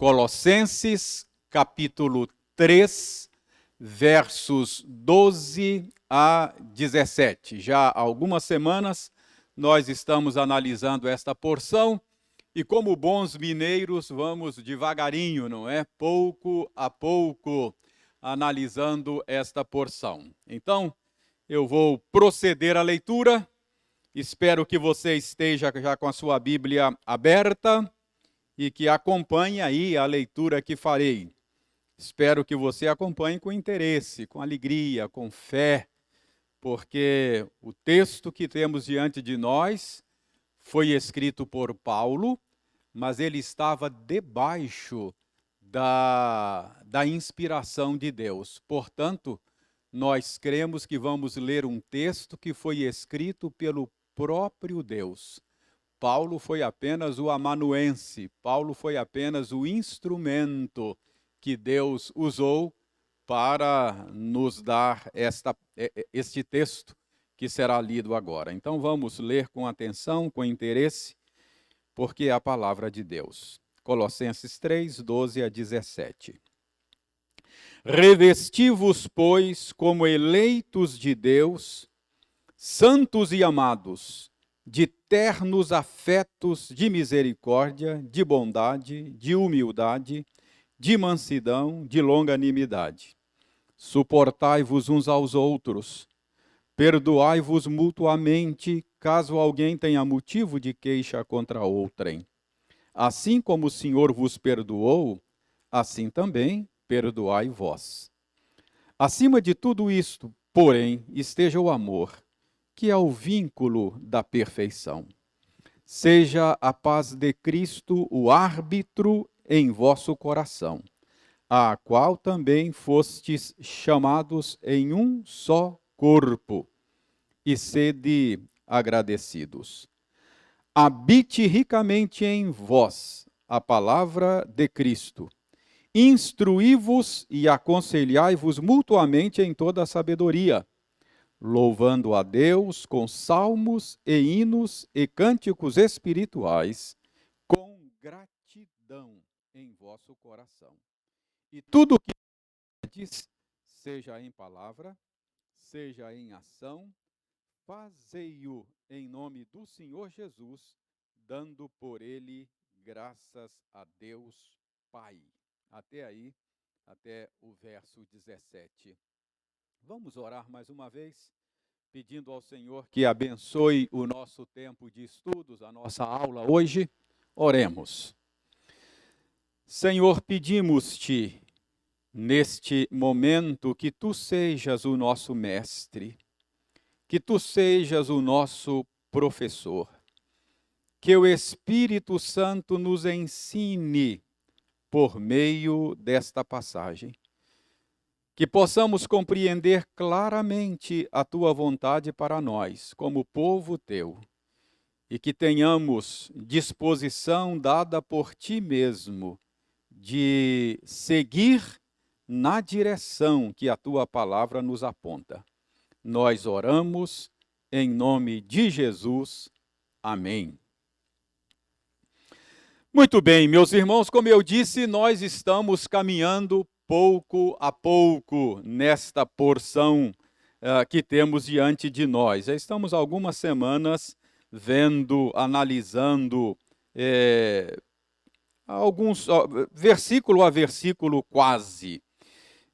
Colossenses, capítulo 3, versos 12 a 17. Já há algumas semanas nós estamos analisando esta porção e, como bons mineiros, vamos devagarinho, não é? Pouco a pouco, analisando esta porção. Então, eu vou proceder à leitura. Espero que você esteja já com a sua Bíblia aberta e que acompanhe aí a leitura que farei. Espero que você acompanhe com interesse, com alegria, com fé, porque o texto que temos diante de nós foi escrito por Paulo, mas ele estava debaixo da inspiração de Deus. Portanto, nós cremos que vamos ler um texto que foi escrito pelo próprio Deus. Paulo foi apenas o amanuense, Paulo foi apenas o instrumento que Deus usou para nos dar este texto que será lido agora. Então vamos ler com atenção, com interesse, porque é a palavra de Deus. Colossenses 3, 12 a 17. Revesti-vos, pois, como eleitos de Deus, santos e amados, de ternos afetos de misericórdia, de bondade, de humildade, de mansidão, de longanimidade. Suportai-vos uns aos outros, perdoai-vos mutuamente, caso alguém tenha motivo de queixa contra outrem. Assim como o Senhor vos perdoou, assim também perdoai vós. Acima de tudo isto, porém, esteja o amor, que é o vínculo da perfeição. Seja a paz de Cristo o árbitro em vosso coração, a qual também fostes chamados em um só corpo, e sede agradecidos. Habite ricamente em vós a palavra de Cristo. Instruí-vos e aconselhai-vos mutuamente em toda a sabedoria, louvando a Deus com salmos e hinos e cânticos espirituais, com gratidão em vosso coração. E tudo o que diz, seja em palavra, seja em ação, fazei-o em nome do Senhor Jesus, dando por ele graças a Deus Pai. Até aí, até o verso 17. Vamos orar mais uma vez, pedindo ao Senhor que abençoe o nosso tempo de estudos, a nossa aula hoje. Oremos. Senhor, pedimos-te, neste momento, que tu sejas o nosso mestre, que tu sejas o nosso professor, que o Espírito Santo nos ensine por meio desta passagem, que possamos compreender claramente a tua vontade para nós, como povo teu, e que tenhamos disposição dada por ti mesmo de seguir na direção que a tua palavra nos aponta. Nós oramos em nome de Jesus. Amém. Muito bem, meus irmãos, como eu disse, nós estamos caminhando pouco a pouco nesta porção que temos diante de nós. Já estamos há algumas semanas vendo, analisando alguns versículo a versículo quase.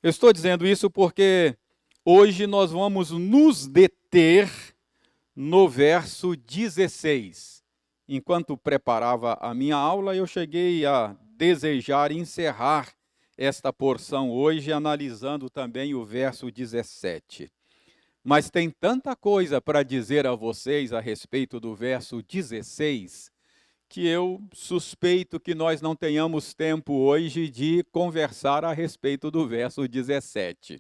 Eu estou dizendo isso porque hoje nós vamos nos deter no verso 16. Enquanto preparava a minha aula, eu cheguei a desejar encerrar esta porção hoje, analisando também o verso 17. Mas tem tanta coisa para dizer a vocês a respeito do verso 16, que eu suspeito que nós não tenhamos tempo hoje de conversar a respeito do verso 17.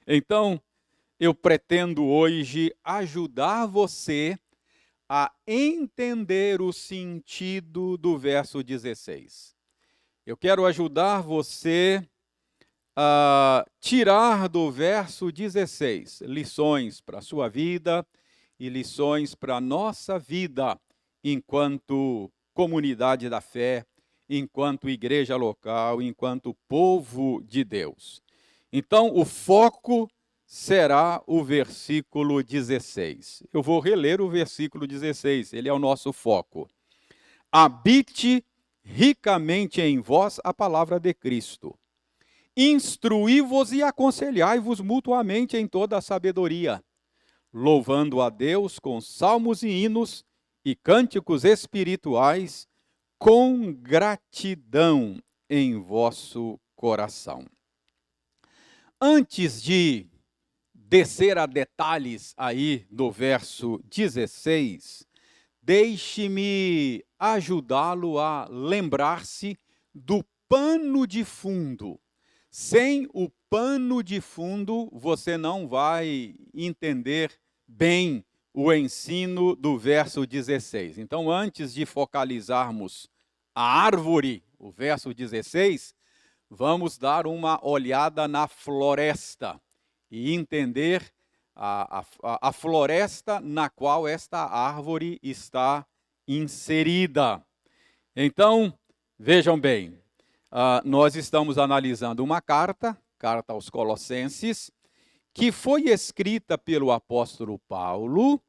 Então, eu pretendo hoje ajudar você a entender o sentido do verso 16. Eu quero ajudar você a tirar do verso 16 lições para a sua vida e lições para a nossa vida enquanto comunidade da fé, enquanto igreja local, enquanto povo de Deus. Então, o foco será o versículo 16. Eu vou reler o versículo 16, ele é o nosso foco. Habite ricamente em vós a palavra de Cristo. Instruí-vos e aconselhai-vos mutuamente em toda a sabedoria, louvando a Deus com salmos e hinos e cânticos espirituais, com gratidão em vosso coração. Antes de descer a detalhes aí do verso 16, deixe-me ajudá-lo a lembrar-se do pano de fundo. Sem o pano de fundo, você não vai entender bem o ensino do verso 16. Então, antes de focalizarmos a árvore, o verso 16, vamos dar uma olhada na floresta e entender a floresta na qual esta árvore está inserida. Então, vejam bem, nós estamos analisando uma carta aos Colossenses, que foi escrita pelo apóstolo Paulo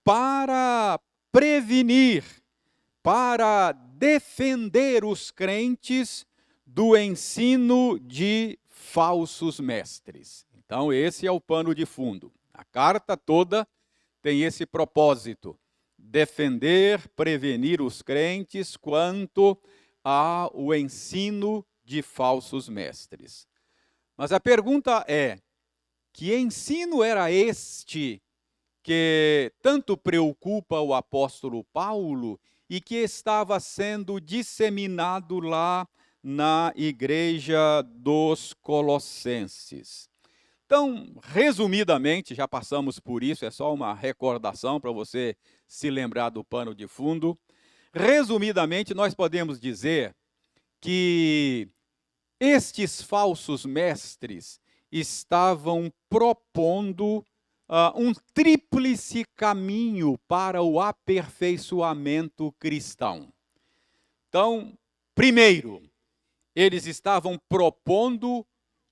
para prevenir, para defender os crentes do ensino de falsos mestres. Então, esse é o pano de fundo. A carta toda tem esse propósito: defender, prevenir os crentes quanto ao ensino de falsos mestres. Mas a pergunta é: que ensino era este que tanto preocupa o apóstolo Paulo e que estava sendo disseminado lá na igreja dos Colossenses? Então, resumidamente, já passamos por isso, é só uma recordação para você se lembrar do pano de fundo. Resumidamente, nós podemos dizer que estes falsos mestres estavam propondo um tríplice caminho para o aperfeiçoamento cristão. Então, primeiro, eles estavam propondo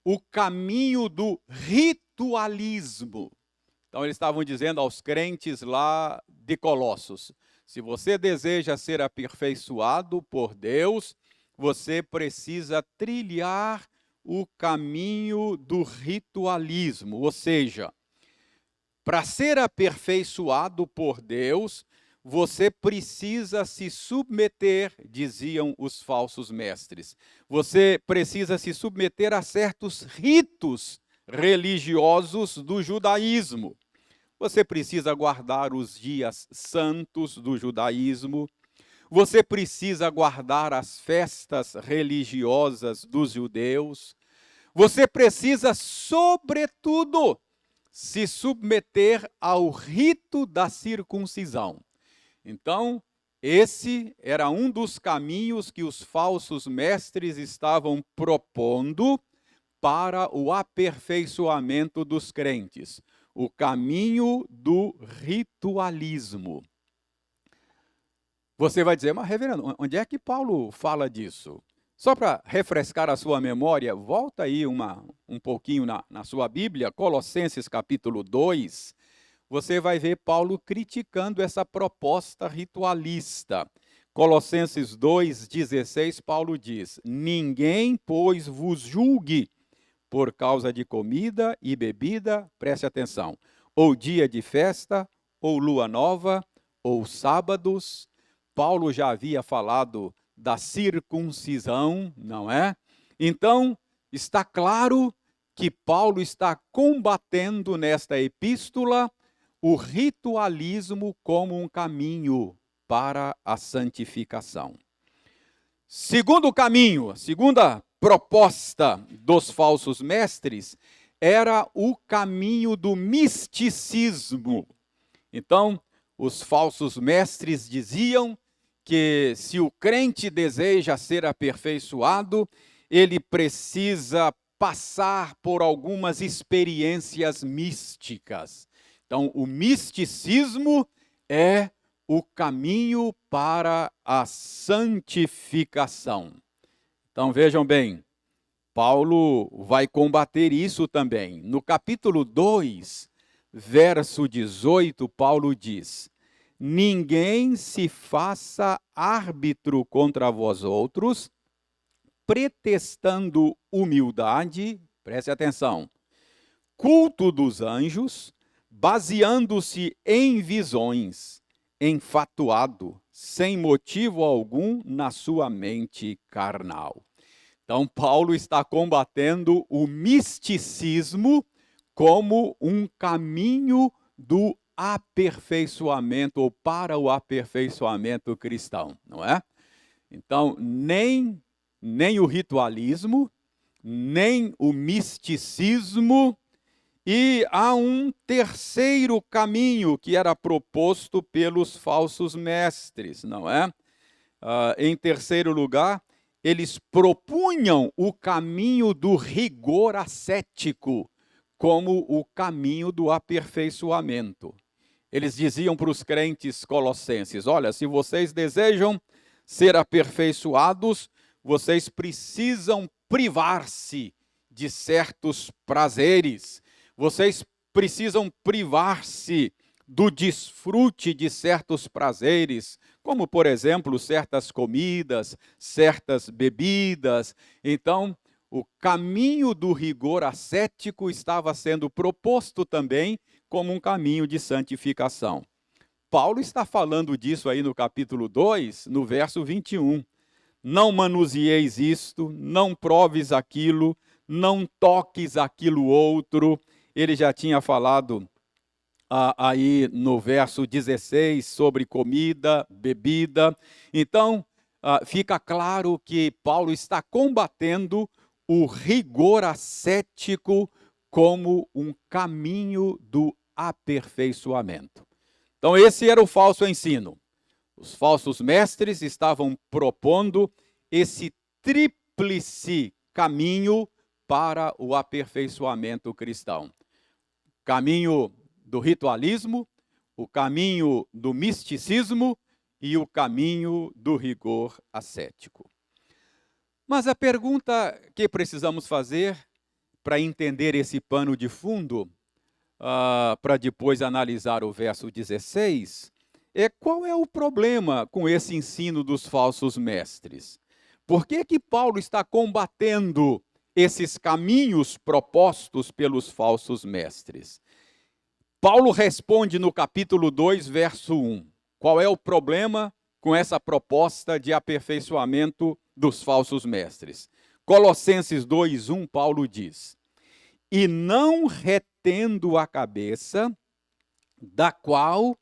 o caminho do ritualismo. Então, eles estavam dizendo aos crentes lá de Colossos: se você deseja ser aperfeiçoado por Deus, você precisa trilhar o caminho do ritualismo. Ou seja, para ser aperfeiçoado por Deus, você precisa se submeter, diziam os falsos mestres. Você precisa se submeter a certos ritos religiosos do judaísmo. Você precisa guardar os dias santos do judaísmo. Você precisa guardar as festas religiosas dos judeus. Você precisa, sobretudo, se submeter ao rito da circuncisão. Então, esse era um dos caminhos que os falsos mestres estavam propondo para o aperfeiçoamento dos crentes. O caminho do ritualismo. Você vai dizer: mas reverendo, onde é que Paulo fala disso? Só para refrescar a sua memória, volta aí um pouquinho na sua Bíblia, Colossenses capítulo 2, você vai ver Paulo criticando essa proposta ritualista. Colossenses 2,16, Paulo diz: ninguém, pois, vos julgue por causa de comida e bebida, preste atenção, ou dia de festa, ou lua nova, ou sábados. Paulo já havia falado da circuncisão, não é? Então, está claro que Paulo está combatendo nesta epístola o ritualismo como um caminho para a santificação. Segundo caminho, segunda proposta dos falsos mestres era o caminho do misticismo. Então, os falsos mestres diziam que se o crente deseja ser aperfeiçoado, ele precisa passar por algumas experiências místicas. Então, o misticismo é o caminho para a santificação. Então vejam bem, Paulo vai combater isso também. No capítulo 2, verso 18, Paulo diz: ninguém se faça árbitro contra vós outros, pretextando humildade, preste atenção, culto dos anjos, baseando-se em visões, enfatuado, sem motivo algum na sua mente carnal. Então, Paulo está combatendo o misticismo como um caminho do aperfeiçoamento ou para o aperfeiçoamento cristão, não é? Então, nem o ritualismo, nem o misticismo, e há um terceiro caminho que era proposto pelos falsos mestres, não é? Em terceiro lugar, eles propunham o caminho do rigor ascético como o caminho do aperfeiçoamento. Eles diziam para os crentes colossenses: olha, se vocês desejam ser aperfeiçoados, vocês precisam privar-se de certos prazeres, vocês precisam privar-se do desfrute de certos prazeres, como, por exemplo, certas comidas, certas bebidas. Então, o caminho do rigor ascético estava sendo proposto também como um caminho de santificação. Paulo está falando disso aí no capítulo 2, no verso 21. Não manuseieis isto, não proves aquilo, não toques aquilo outro. Ele já tinha falado aí no verso 16 sobre comida, bebida. Então, fica claro que Paulo está combatendo o rigor ascético como um caminho do aperfeiçoamento. Então, esse era o falso ensino. Os falsos mestres estavam propondo esse tríplice caminho para o aperfeiçoamento cristão. Caminho do ritualismo, o caminho do misticismo e o caminho do rigor ascético. Mas a pergunta que precisamos fazer para entender esse pano de fundo, para depois analisar o verso 16, é qual é o problema com esse ensino dos falsos mestres? Por que Paulo está combatendo esses caminhos propostos pelos falsos mestres? Paulo responde no capítulo 2, verso 1. Qual é o problema com essa proposta de aperfeiçoamento dos falsos mestres? Colossenses 2, 1, Paulo diz: e não retendo a cabeça, da qual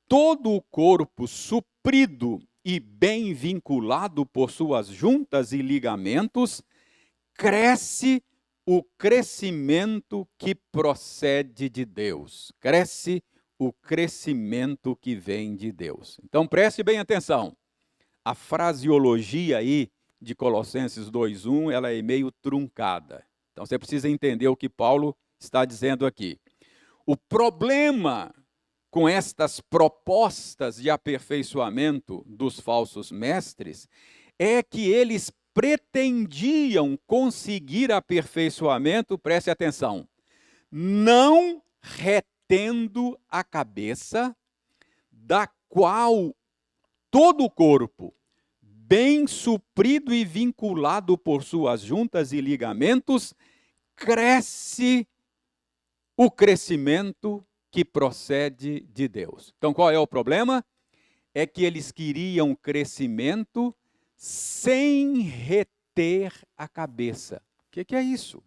todo o corpo suprido e bem vinculado por suas juntas e ligamentos, cresce o crescimento que procede de Deus. Cresce o crescimento que vem de Deus. Então preste bem atenção. A fraseologia aí de Colossenses 2:1, ela é meio truncada. Então você precisa entender o que Paulo está dizendo aqui. O problema com estas propostas de aperfeiçoamento dos falsos mestres é que eles pretendiam conseguir aperfeiçoamento, preste atenção, não retendo a cabeça, da qual todo o corpo, bem suprido e vinculado por suas juntas e ligamentos, cresce o crescimento que procede de Deus. Então, qual é o problema? É que eles queriam crescimento sem reter a cabeça. O que é isso? O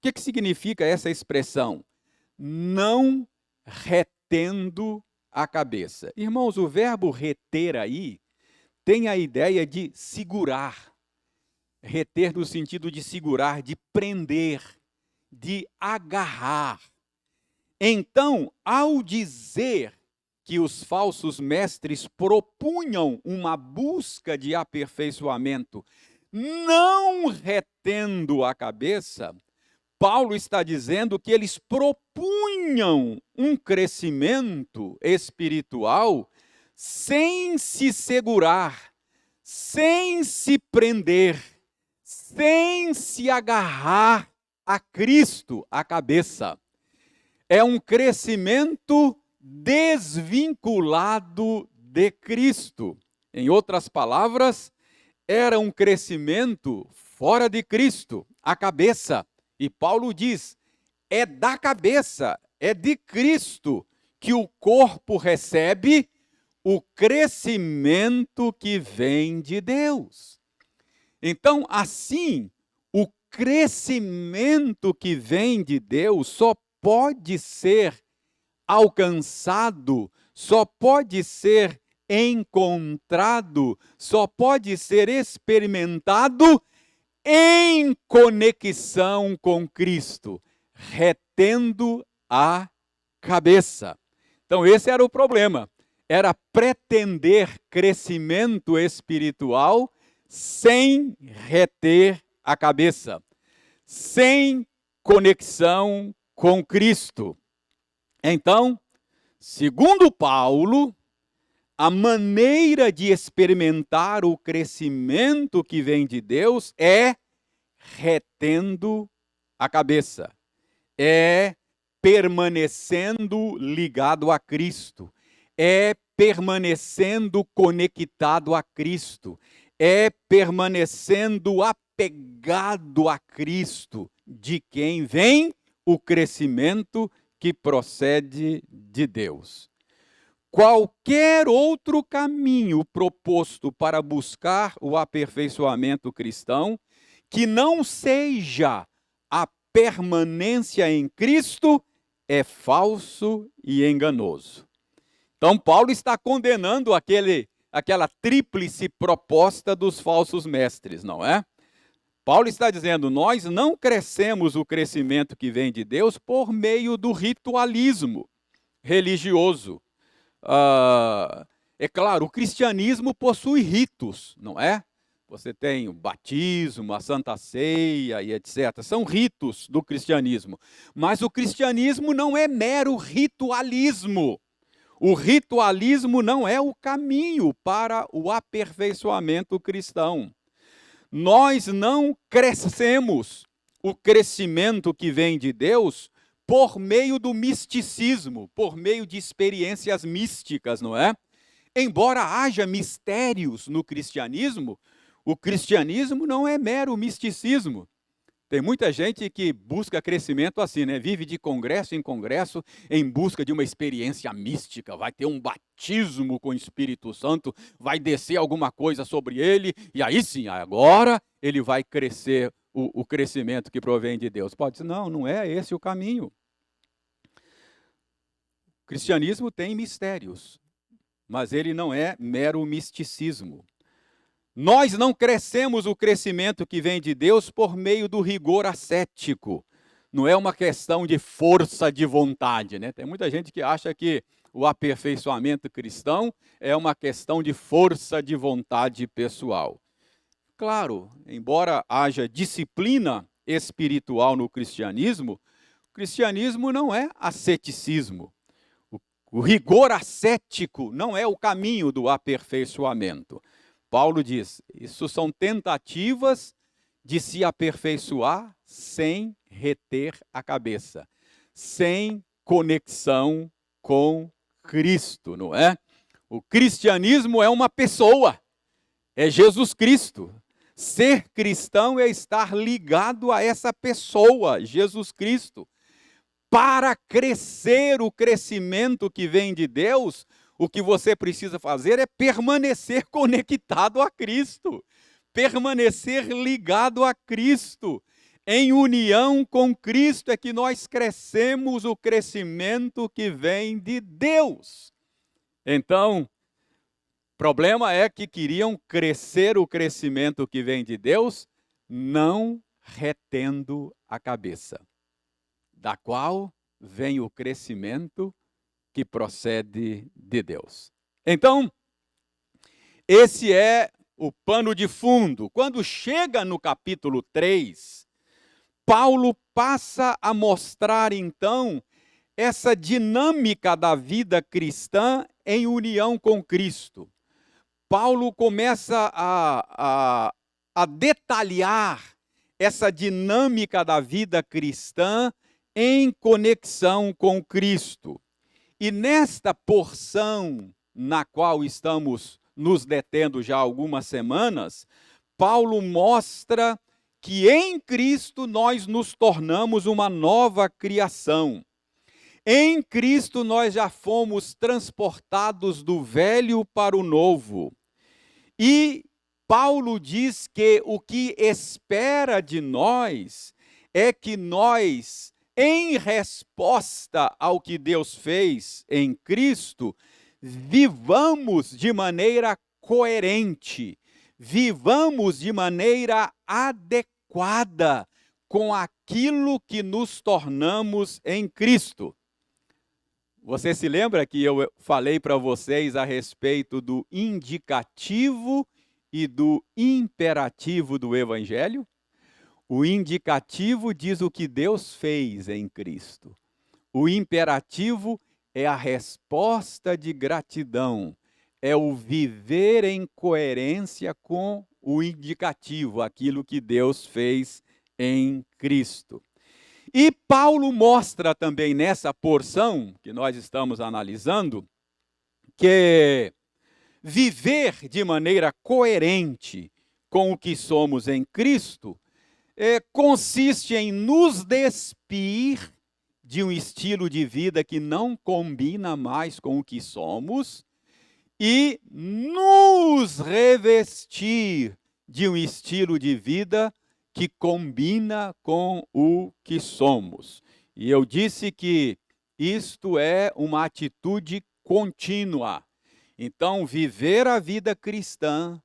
que significa essa expressão? Não retendo a cabeça. Irmãos, o verbo reter aí tem a ideia de segurar. Reter no sentido de segurar, de prender, de agarrar. Então, ao dizer que os falsos mestres propunham uma busca de aperfeiçoamento, não retendo a cabeça, Paulo está dizendo que eles propunham um crescimento espiritual sem se segurar, sem se prender, sem se agarrar a Cristo, a cabeça. É um crescimento desvinculado de Cristo. Em outras palavras, era um crescimento fora de Cristo, a cabeça. E Paulo diz, é da cabeça, é de Cristo que o corpo recebe o crescimento que vem de Deus. Então, assim, o crescimento que vem de Deus só pode ser alcançado, só pode ser encontrado, só pode ser experimentado em conexão com Cristo, retendo a cabeça. Então, esse era o problema. Era pretender crescimento espiritual sem reter a cabeça, sem conexão com Cristo. Então, segundo Paulo, a maneira de experimentar o crescimento que vem de Deus é retendo a cabeça, é permanecendo ligado a Cristo, é permanecendo conectado a Cristo, é permanecendo apegado a Cristo, de quem vem o crescimento que procede de Deus. Qualquer outro caminho proposto para buscar o aperfeiçoamento cristão, que não seja a permanência em Cristo, é falso e enganoso. Então, Paulo está condenando aquela tríplice proposta dos falsos mestres, não é? Paulo está dizendo, nós não crescemos o crescimento que vem de Deus por meio do ritualismo religioso. É claro, o cristianismo possui ritos, não é? Você tem o batismo, a Santa Ceia e etc. São ritos do cristianismo. Mas o cristianismo não é mero ritualismo. O ritualismo não é o caminho para o aperfeiçoamento cristão. Nós não crescemos o crescimento que vem de Deus por meio do misticismo, por meio de experiências místicas, não é? Embora haja mistérios no cristianismo, o cristianismo não é mero misticismo. Tem muita gente que busca crescimento assim, né? Vive de congresso em congresso em busca de uma experiência mística. Vai ter um batismo com o Espírito Santo, vai descer alguma coisa sobre ele, e aí sim, agora ele vai crescer o crescimento que provém de Deus. Pode dizer, não, não é esse o caminho. O cristianismo tem mistérios, mas ele não é mero misticismo. Nós não crescemos o crescimento que vem de Deus por meio do rigor ascético. Não é uma questão de força de vontade, né? Tem muita gente que acha que o aperfeiçoamento cristão é uma questão de força de vontade pessoal. Claro, embora haja disciplina espiritual no cristianismo, o cristianismo não é asceticismo. O rigor ascético não é o caminho do aperfeiçoamento. Paulo diz, isso são tentativas de se aperfeiçoar sem reter a cabeça, sem conexão com Cristo, não é? O cristianismo é uma pessoa, é Jesus Cristo. Ser cristão é estar ligado a essa pessoa, Jesus Cristo. Para crescer o crescimento que vem de Deus, o que você precisa fazer é permanecer conectado a Cristo, permanecer ligado a Cristo. Em união com Cristo é que nós crescemos o crescimento que vem de Deus. Então, o problema é que queriam crescer o crescimento que vem de Deus, não retendo a cabeça, da qual vem o crescimento que procede de Deus. Então, esse é o pano de fundo. Quando chega no capítulo 3, Paulo passa a mostrar, então, essa dinâmica da vida cristã em união com Cristo. Paulo começa a detalhar essa dinâmica da vida cristã em conexão com Cristo. E nesta porção na qual estamos nos detendo já há algumas semanas, Paulo mostra que em Cristo nós nos tornamos uma nova criação. Em Cristo nós já fomos transportados do velho para o novo. E Paulo diz que o que espera de nós é que nós, em resposta ao que Deus fez em Cristo, vivamos de maneira coerente, vivamos de maneira adequada com aquilo que nos tornamos em Cristo. Você se lembra que eu falei para vocês a respeito do indicativo e do imperativo do Evangelho? O indicativo diz o que Deus fez em Cristo. O imperativo é a resposta de gratidão, é o viver em coerência com o indicativo, aquilo que Deus fez em Cristo. E Paulo mostra também nessa porção que nós estamos analisando, que viver de maneira coerente com o que somos em Cristo consiste em nos despir de um estilo de vida que não combina mais com o que somos e nos revestir de um estilo de vida que combina com o que somos. E eu disse que isto é uma atitude contínua. Então, viver a vida cristã,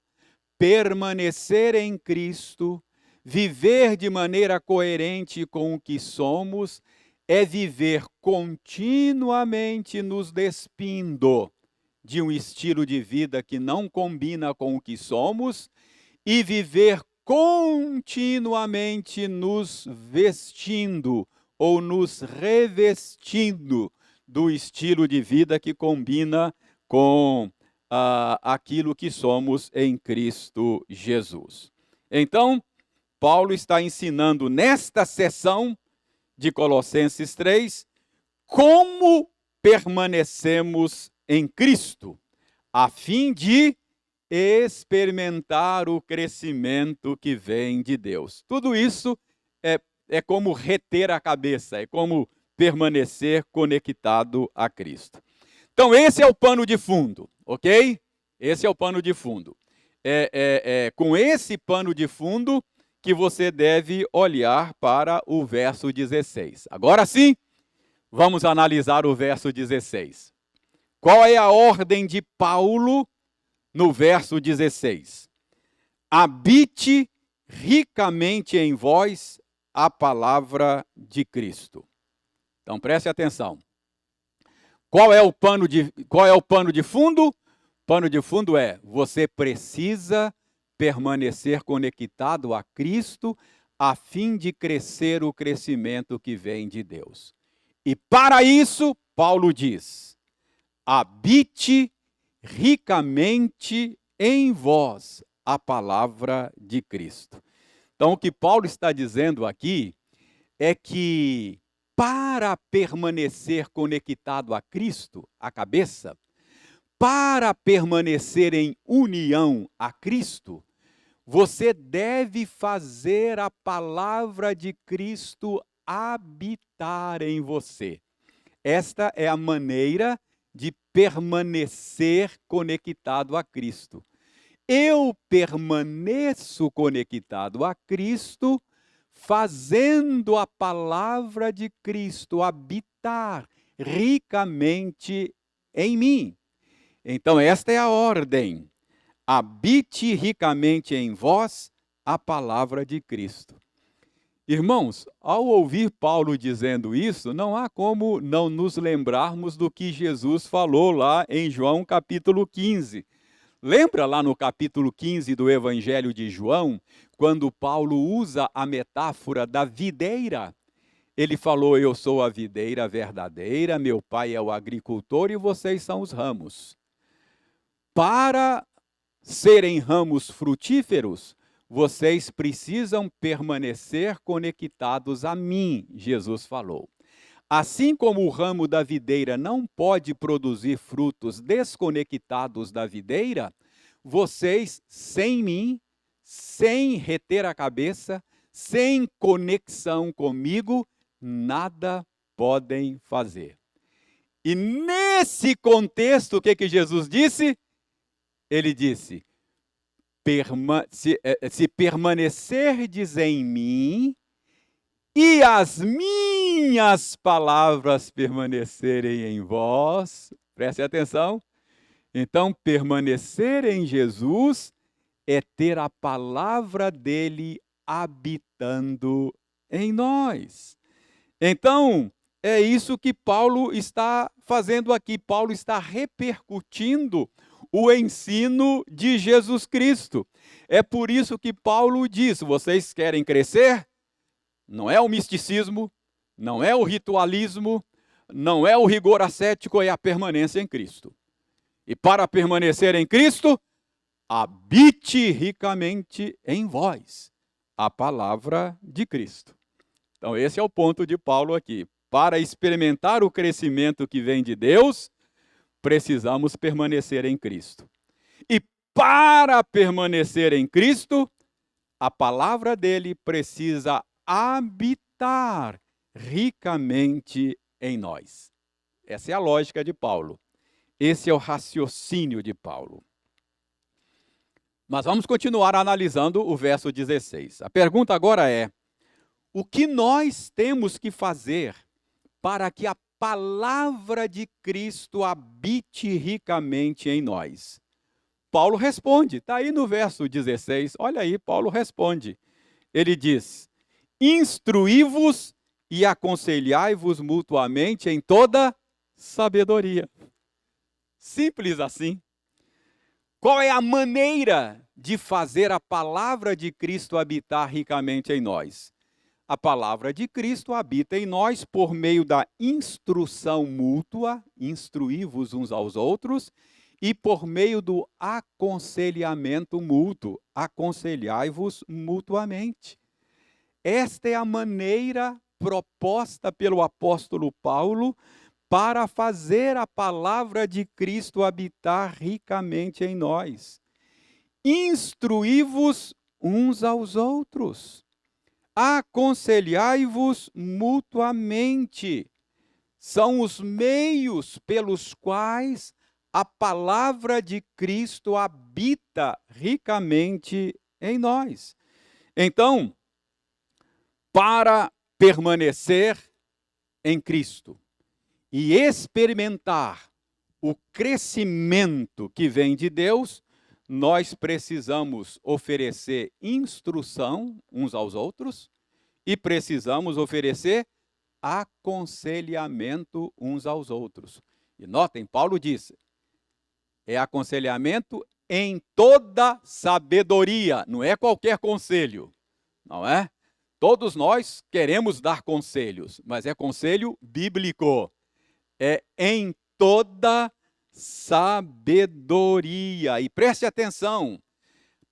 permanecer em Cristo, viver de maneira coerente com o que somos, é viver continuamente nos despindo de um estilo de vida que não combina com o que somos e viver continuamente nos vestindo ou nos revestindo do estilo de vida que combina com aquilo que somos em Cristo Jesus. Então, Paulo está ensinando nesta sessão de Colossenses 3 como permanecemos em Cristo, a fim de experimentar o crescimento que vem de Deus. Tudo isso é como reter a cabeça, é como permanecer conectado a Cristo. Então, esse é o pano de fundo, ok? Esse é o pano de fundo. Com esse pano de fundo que você deve olhar para o verso 16. Agora sim, vamos analisar o verso 16. Qual é a ordem de Paulo no verso 16? Habite ricamente em vós a palavra de Cristo. Então preste atenção. Qual é o pano de fundo? O pano de fundo é: você precisa permanecer conectado a Cristo a fim de crescer o crescimento que vem de Deus. E para isso, Paulo diz: habite ricamente em vós a palavra de Cristo. Então, o que Paulo está dizendo aqui é que para permanecer conectado a Cristo, a cabeça, para permanecer em união a Cristo, você deve fazer a palavra de Cristo habitar em você. Esta é a maneira de permanecer conectado a Cristo. Eu permaneço conectado a Cristo, fazendo a palavra de Cristo habitar ricamente em mim. Então, esta é a ordem. Habite ricamente em vós a palavra de Cristo. Irmãos, ao ouvir Paulo dizendo isso, não há como não nos lembrarmos do que Jesus falou lá em João capítulo 15. Lembra lá no capítulo 15 do Evangelho de João, quando Paulo usa a metáfora da videira? Ele falou: eu sou a videira verdadeira, meu pai é o agricultor e vocês são os ramos. Para serem ramos frutíferos, vocês precisam permanecer conectados a mim, Jesus falou. Assim como o ramo da videira não pode produzir frutos desconectados da videira, vocês, sem mim, sem reter a cabeça, sem conexão comigo, nada podem fazer. E nesse contexto, o que Jesus disse? Ele disse: se permanecerdes em mim e as minhas palavras permanecerem em vós, preste atenção. Então, permanecer em Jesus é ter a palavra dele habitando em nós. Então, é isso que Paulo está fazendo aqui. Paulo está repercutindo o ensino de Jesus Cristo. É por isso que Paulo diz: vocês querem crescer? Não é o misticismo, não é o ritualismo, não é o rigor ascético, é a permanência em Cristo. E para permanecer em Cristo, habite ricamente em vós a palavra de Cristo. Então esse é o ponto de Paulo aqui. Para experimentar o crescimento que vem de Deus, precisamos permanecer em Cristo. E para permanecer em Cristo, a palavra dele precisa habitar ricamente em nós. Essa é a lógica de Paulo. Esse é o raciocínio de Paulo. Mas vamos continuar analisando o verso 16. A pergunta agora é: o que nós temos que fazer para que a palavra de Cristo habite ricamente em nós? Paulo responde, está aí no verso 16, olha aí, Paulo responde. Ele diz: instruí-vos e aconselhai-vos mutuamente em toda sabedoria. Simples assim. Qual é a maneira de fazer a palavra de Cristo habitar ricamente em nós? A palavra de Cristo habita em nós por meio da instrução mútua, instruí-vos uns aos outros, e por meio do aconselhamento mútuo, aconselhai-vos mutuamente. Esta é a maneira proposta pelo apóstolo Paulo para fazer a palavra de Cristo habitar ricamente em nós. Instruí-vos uns aos outros. Aconselhai-vos mutuamente. São os meios pelos quais a palavra de Cristo habita ricamente em nós. Então, para permanecer em Cristo e experimentar o crescimento que vem de Deus, nós precisamos oferecer instrução uns aos outros e precisamos oferecer aconselhamento uns aos outros. E notem, Paulo disse, é aconselhamento em toda sabedoria, não é qualquer conselho, não é? Todos nós queremos dar conselhos, mas é conselho bíblico. É em toda sabedoria. E preste atenção,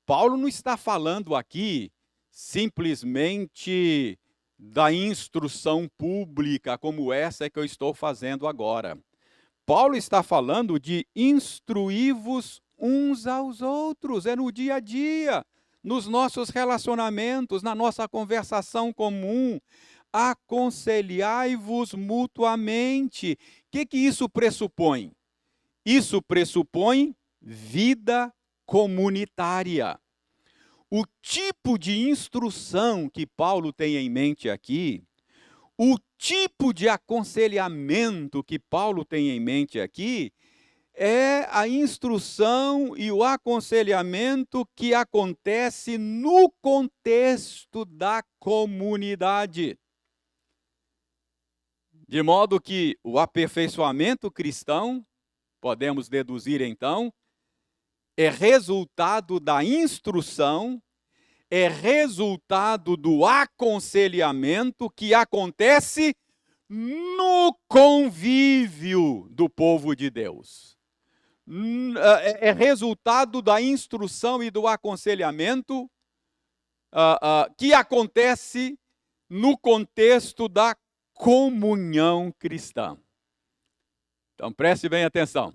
Paulo não está falando aqui simplesmente da instrução pública como essa que eu estou fazendo agora. Paulo está falando de instruir-vos uns aos outros, é no dia a dia, nos nossos relacionamentos, na nossa conversação comum. Aconselhai-vos mutuamente. O que isso pressupõe? Isso pressupõe vida comunitária. O tipo de instrução que Paulo tem em mente aqui, o tipo de aconselhamento que Paulo tem em mente aqui, é a instrução e o aconselhamento que acontece no contexto da comunidade. De modo que o aperfeiçoamento cristão, podemos deduzir então, é resultado da instrução, é resultado do aconselhamento que acontece no convívio do povo de Deus. É resultado da instrução e do aconselhamento que acontece no contexto da comunhão cristã. Então, preste bem atenção.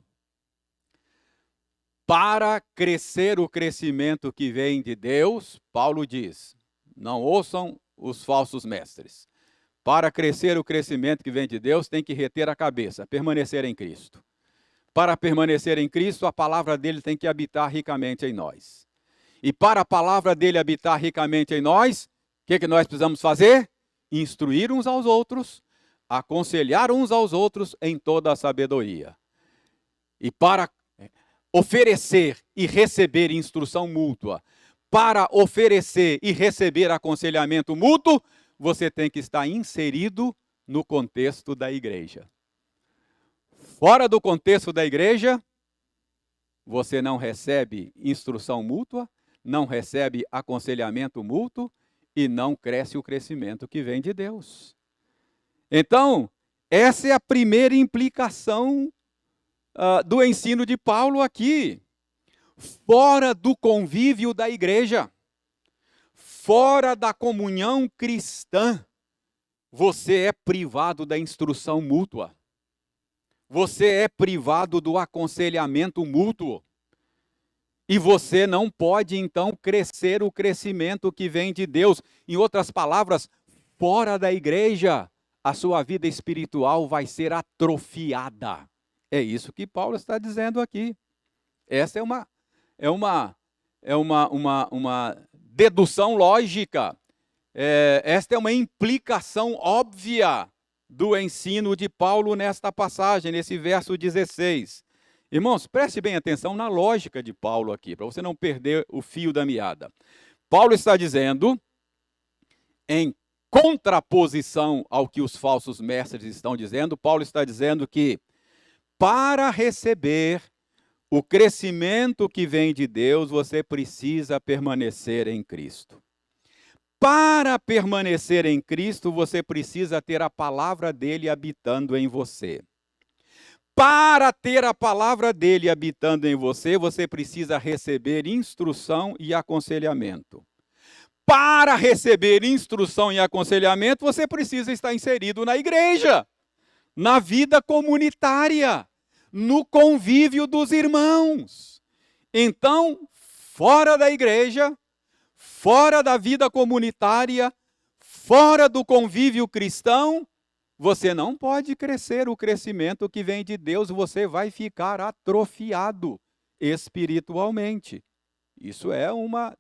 Para crescer o crescimento que vem de Deus, Paulo diz, não ouçam os falsos mestres. Para crescer o crescimento que vem de Deus, tem que reter a cabeça, permanecer em Cristo. Para permanecer em Cristo, a palavra dele tem que habitar ricamente em nós. E para a palavra dele habitar ricamente em nós, o que nós precisamos fazer? Instruir uns aos outros, aconselhar uns aos outros em toda a sabedoria. E para oferecer e receber instrução mútua, para oferecer e receber aconselhamento mútuo, você tem que estar inserido no contexto da igreja. Fora do contexto da igreja, você não recebe instrução mútua, não recebe aconselhamento mútuo e não cresce o crescimento que vem de Deus. Então, essa é a primeira implicação do ensino de Paulo aqui. Fora do convívio da igreja, fora da comunhão cristã, você é privado da instrução mútua. Você é privado do aconselhamento mútuo. E você não pode, então, crescer o crescimento que vem de Deus. Em outras palavras, fora da igreja, a sua vida espiritual vai ser atrofiada. É isso que Paulo está dizendo aqui. Essa é uma dedução lógica. Esta é uma implicação óbvia do ensino de Paulo nesta passagem, nesse verso 16. Irmãos, preste bem atenção na lógica de Paulo aqui, para você não perder o fio da meada. Paulo está dizendo, em contraposição ao que os falsos mestres estão dizendo, Paulo está dizendo que para receber o crescimento que vem de Deus, você precisa permanecer em Cristo. Para permanecer em Cristo, você precisa ter a palavra dele habitando em você. Para ter a palavra dele habitando em você, você precisa receber instrução e aconselhamento. Para receber instrução e aconselhamento, você precisa estar inserido na igreja, na vida comunitária, no convívio dos irmãos. Então, fora da igreja, fora da vida comunitária, fora do convívio cristão, você não pode crescer o crescimento que vem de Deus, você vai ficar atrofiado espiritualmente. Isso é uma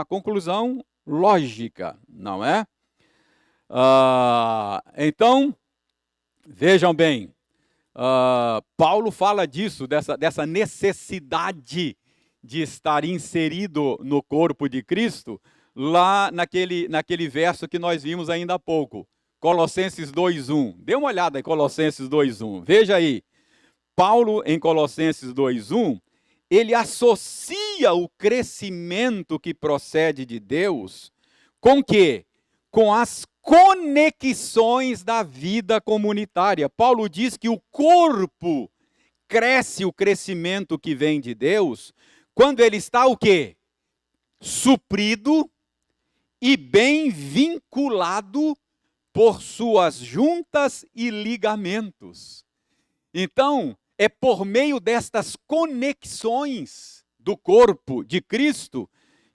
conclusão lógica, não é? Então, vejam bem, Paulo fala disso, dessa necessidade de estar inserido no corpo de Cristo, lá naquele verso que nós vimos ainda há pouco, Colossenses 2:1. Dê uma olhada em Colossenses 2:1. Veja aí, Paulo em Colossenses 2:1, ele associa o crescimento que procede de Deus com quê? Com as conexões da vida comunitária. Paulo diz que o corpo cresce o crescimento que vem de Deus quando ele está o quê? Suprido e bem vinculado por suas juntas e ligamentos. Então, é por meio destas conexões do corpo de Cristo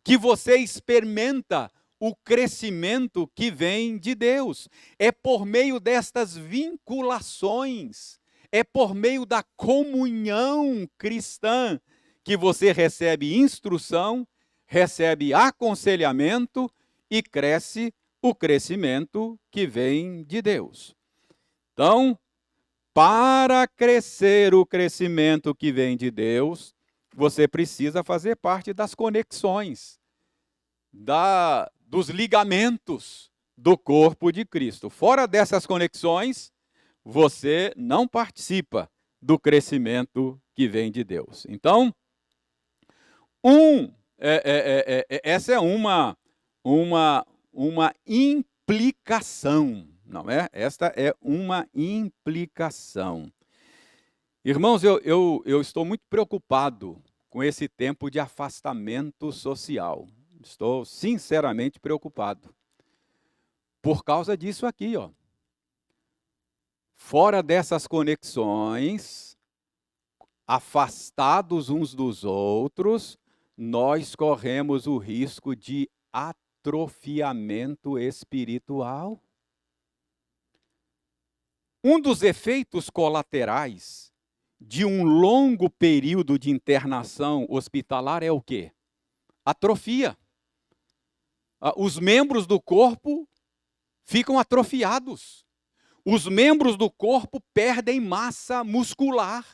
que você experimenta o crescimento que vem de Deus. É por meio destas vinculações, é por meio da comunhão cristã que você recebe instrução, recebe aconselhamento e cresce o crescimento que vem de Deus. Então, para crescer o crescimento que vem de Deus, você precisa fazer parte das conexões, dos ligamentos do corpo de Cristo. Fora dessas conexões, você não participa do crescimento que vem de Deus. Então, essa é uma implicação, não é? Esta é uma implicação. Irmãos, eu estou muito preocupado com esse tempo de afastamento social. Estou sinceramente preocupado. Por causa disso aqui, ó. Fora dessas conexões, afastados uns dos outros, nós corremos o risco de atrofiamento espiritual. Um dos efeitos colaterais de um longo período de internação hospitalar é o quê? Atrofia. Os membros do corpo ficam atrofiados. Os membros do corpo perdem massa muscular.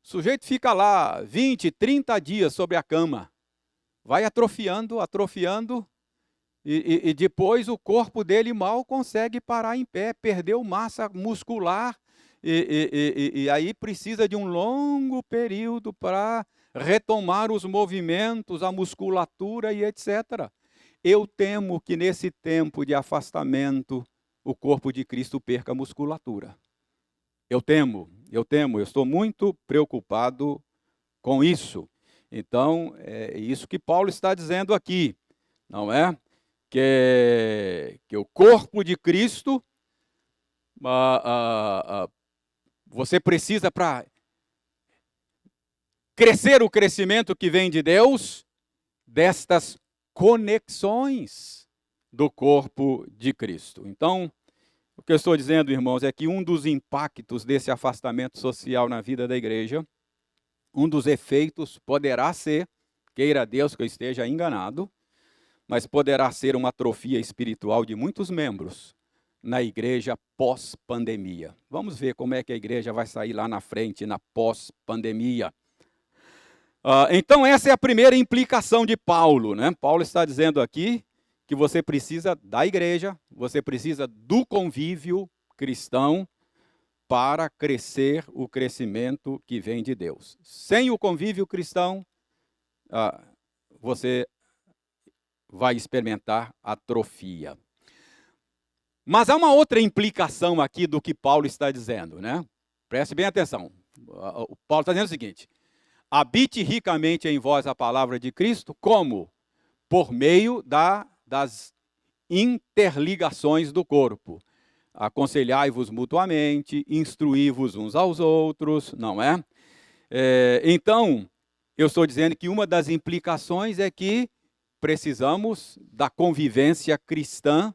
O sujeito fica lá 20, 30 dias sobre a cama. Vai atrofiando, e depois o corpo dele mal consegue parar em pé, perdeu massa muscular, e aí precisa de um longo período para retomar os movimentos, a musculatura e etc. Eu temo que nesse tempo de afastamento, o corpo de Cristo perca a musculatura. Eu estou muito preocupado com isso. Então, é isso que Paulo está dizendo aqui, não é? Que o corpo de Cristo, você precisa, para crescer o crescimento que vem de Deus, destas conexões do corpo de Cristo. Então, o que eu estou dizendo, irmãos, é que um dos impactos desse afastamento social na vida da igreja, um dos efeitos poderá ser, queira Deus que eu esteja enganado, mas poderá ser uma atrofia espiritual de muitos membros na igreja pós-pandemia. Vamos ver como é que a igreja vai sair lá na frente, na pós-pandemia. Então, essa é a primeira implicação de Paulo, né? Paulo está dizendo aqui que você precisa da igreja, você precisa do convívio cristão para crescer o crescimento que vem de Deus. Sem o convívio cristão, você vai experimentar atrofia. Mas há uma outra implicação aqui do que Paulo está dizendo, né? Preste bem atenção. O Paulo está dizendo o seguinte: habite ricamente em vós a palavra de Cristo, como? Por meio das interligações do corpo. Aconselhai-vos mutuamente, instruí-vos uns aos outros, não é? Então, eu estou dizendo que uma das implicações é que precisamos da convivência cristã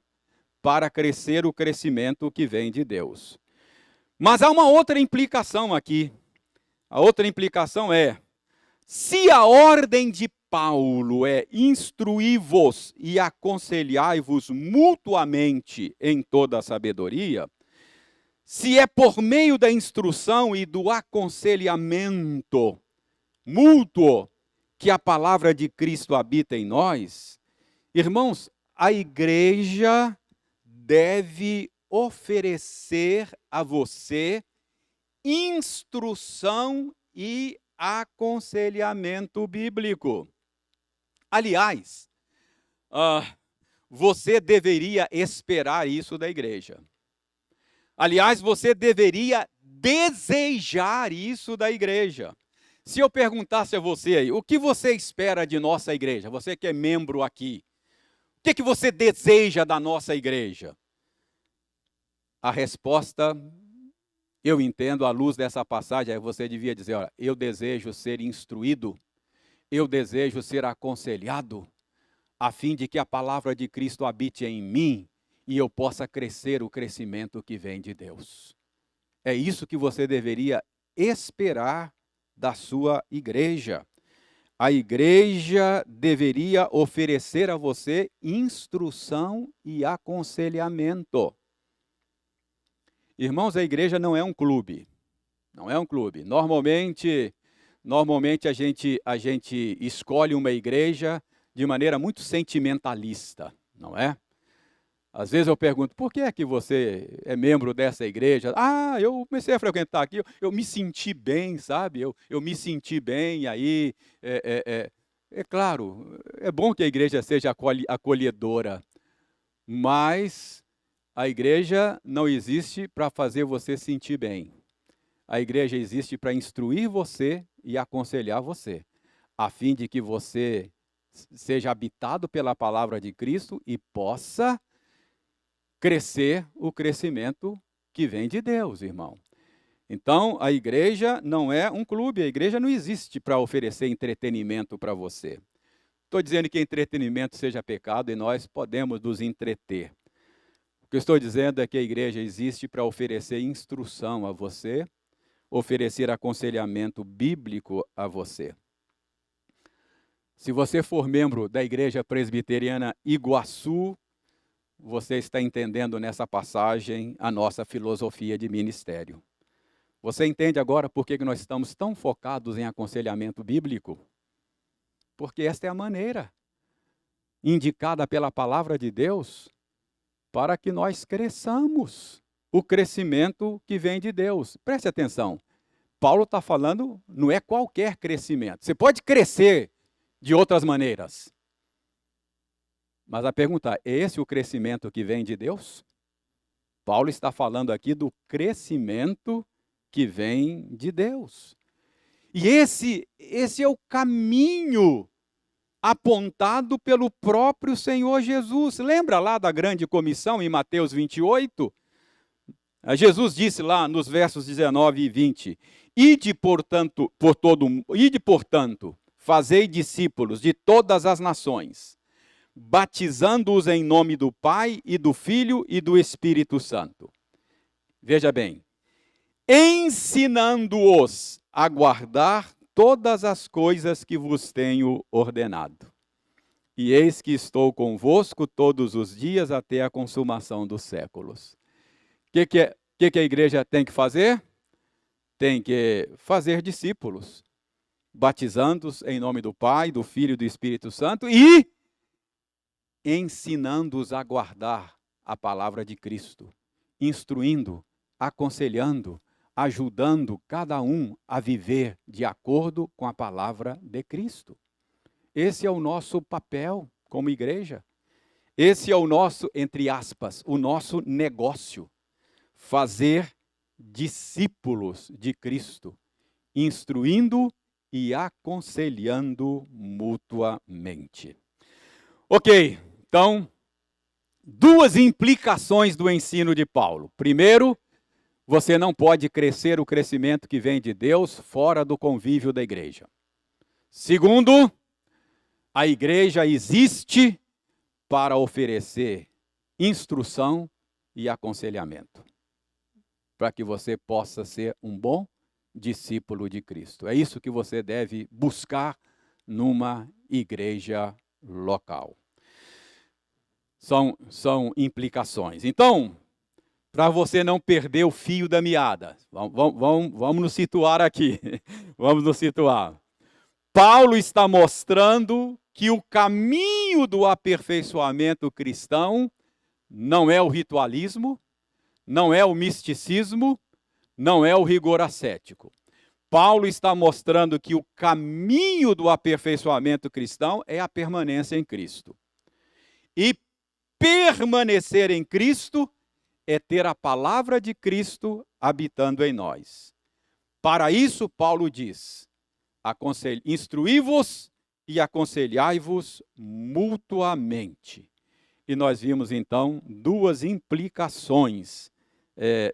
para crescer o crescimento que vem de Deus. Mas há uma outra implicação aqui. A outra implicação é: se a ordem de Paulo é instruí-vos e aconselhai-vos mutuamente em toda a sabedoria, se é por meio da instrução e do aconselhamento mútuo que a palavra de Cristo habita em nós, irmãos, a igreja deve oferecer a você instrução e aconselhamento bíblico. Aliás, você deveria esperar isso da igreja. Aliás, você deveria desejar isso da igreja. Se eu perguntasse a você aí, o que você espera de nossa igreja? Você que é membro aqui, o que você deseja da nossa igreja? A resposta, eu entendo, à luz dessa passagem, aí você devia dizer: olha, eu desejo ser instruído, eu desejo ser aconselhado, a fim de que a palavra de Cristo habite em mim e eu possa crescer o crescimento que vem de Deus. É isso que você deveria esperar da sua igreja. A igreja deveria oferecer a você instrução e aconselhamento. Irmãos, a igreja não é um clube. Não é um clube. Normalmente a gente escolhe uma igreja de maneira muito sentimentalista, não é? Às vezes eu pergunto: por que é que você é membro dessa igreja? Eu comecei a frequentar aqui, eu me senti bem, sabe? Eu me senti bem, aí, é claro, É bom que a igreja seja acolhedora, mas a igreja não existe para fazer você sentir bem. A igreja existe para instruir você e aconselhar você, a fim de que você seja habitado pela palavra de Cristo e possa crescer o crescimento que vem de Deus, irmão. Então, a igreja não é um clube, a igreja não existe para oferecer entretenimento para você. Estou dizendo que entretenimento seja pecado e nós podemos nos entreter. O que eu estou dizendo é que a igreja existe para oferecer instrução a você, oferecer aconselhamento bíblico a você. Se você for membro da Igreja Presbiteriana Iguaçu, você está entendendo nessa passagem a nossa filosofia de ministério. Você entende agora por que nós estamos tão focados em aconselhamento bíblico? Porque esta é a maneira indicada pela palavra de Deus para que nós cresçamos o crescimento que vem de Deus. Preste atenção, Paulo está falando, não é qualquer crescimento. Você pode crescer de outras maneiras. Mas a pergunta é esse o crescimento que vem de Deus? Paulo está falando aqui do crescimento que vem de Deus. E esse é o caminho apontado pelo próprio Senhor Jesus. Lembra lá da grande comissão em Mateus 28? Jesus disse lá nos versos 19 e 20: Ide, portanto, fazei discípulos de todas as nações, batizando-os em nome do Pai e do Filho e do Espírito Santo. Veja bem, ensinando-os a guardar todas as coisas que vos tenho ordenado. E eis que estou convosco todos os dias até a consumação dos séculos. O que a igreja tem que fazer? Tem que fazer discípulos, batizando-os em nome do Pai, do Filho e do Espírito Santo e ensinando-os a guardar a palavra de Cristo, instruindo, aconselhando, ajudando cada um a viver de acordo com a palavra de Cristo. Esse é o nosso papel como igreja. Esse é o nosso, entre aspas, o nosso negócio. Fazer discípulos de Cristo, instruindo e aconselhando mutuamente. Ok, então, duas implicações do ensino de Paulo. Primeiro, você não pode crescer o crescimento que vem de Deus fora do convívio da igreja. Segundo, a igreja existe para oferecer instrução e aconselhamento, para que você possa ser um bom discípulo de Cristo. É isso que você deve buscar numa igreja local. São implicações. Então, para você não perder o fio da meada, vamos nos situar aqui. Vamos nos situar. Paulo está mostrando que o caminho do aperfeiçoamento cristão não é o ritualismo, não é o misticismo, não é o rigor ascético. Paulo está mostrando que o caminho do aperfeiçoamento cristão é a permanência em Cristo. E permanecer em Cristo é ter a palavra de Cristo habitando em nós. Para isso, Paulo diz: instruí-vos e aconselhai-vos mutuamente. E nós vimos, então, duas implicações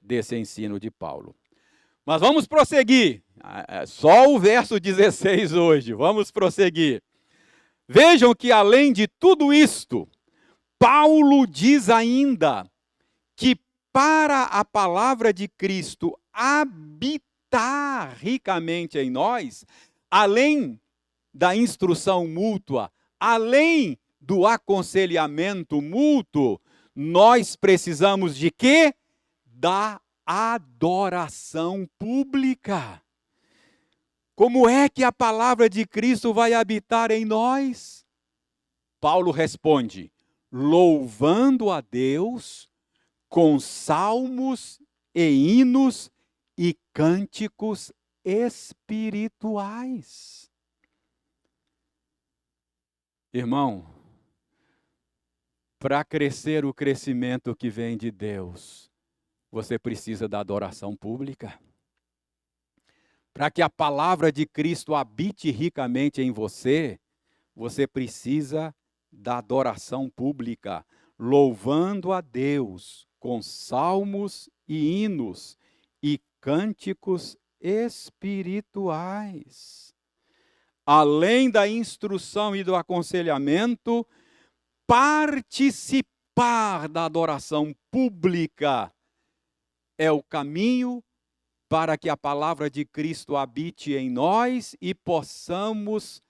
desse ensino de Paulo. Mas vamos prosseguir. Só o verso 16 hoje. Vamos prosseguir. Vejam que, além de tudo isto, Paulo diz ainda que para a palavra de Cristo habitar ricamente em nós, além da instrução mútua, além do aconselhamento mútuo, nós precisamos de quê? Da adoração pública. Como é que a palavra de Cristo vai habitar em nós? Paulo responde: louvando a Deus com salmos e hinos e cânticos espirituais. Irmão, para crescer o crescimento que vem de Deus, você precisa da adoração pública. Para que a palavra de Cristo habite ricamente em você, você precisa da adoração pública, louvando a Deus com salmos e hinos e cânticos espirituais. Além da instrução e do aconselhamento, participar da adoração pública é o caminho para que a palavra de Cristo habite em nós e possamos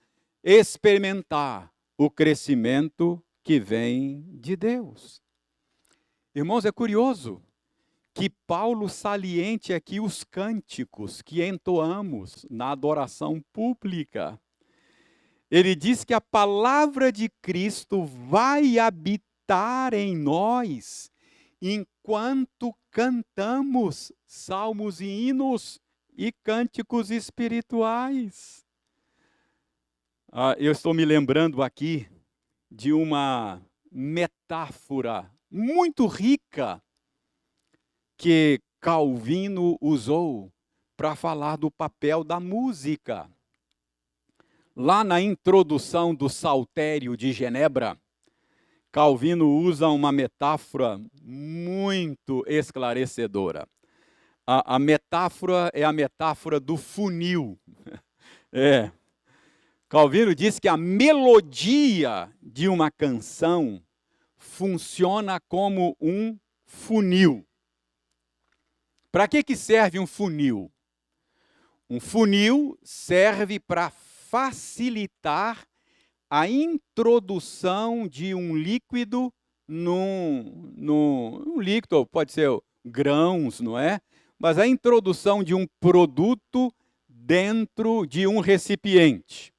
experimentar o crescimento que vem de Deus. Irmãos, é curioso que Paulo saliente aqui os cânticos que entoamos na adoração pública. Ele diz que a palavra de Cristo vai habitar em nós enquanto cantamos salmos e hinos e cânticos espirituais. Eu estou me lembrando aqui de uma metáfora muito rica que Calvino usou para falar do papel da música. Lá na introdução do Saltério de Genebra, Calvino usa uma metáfora muito esclarecedora. A metáfora é a metáfora do funil. Calvino diz que a melodia de uma canção funciona como um funil. Para que serve um funil? Um funil serve para facilitar a introdução de um líquido num líquido, pode ser grãos, não é? Mas a introdução de um produto dentro de um recipiente.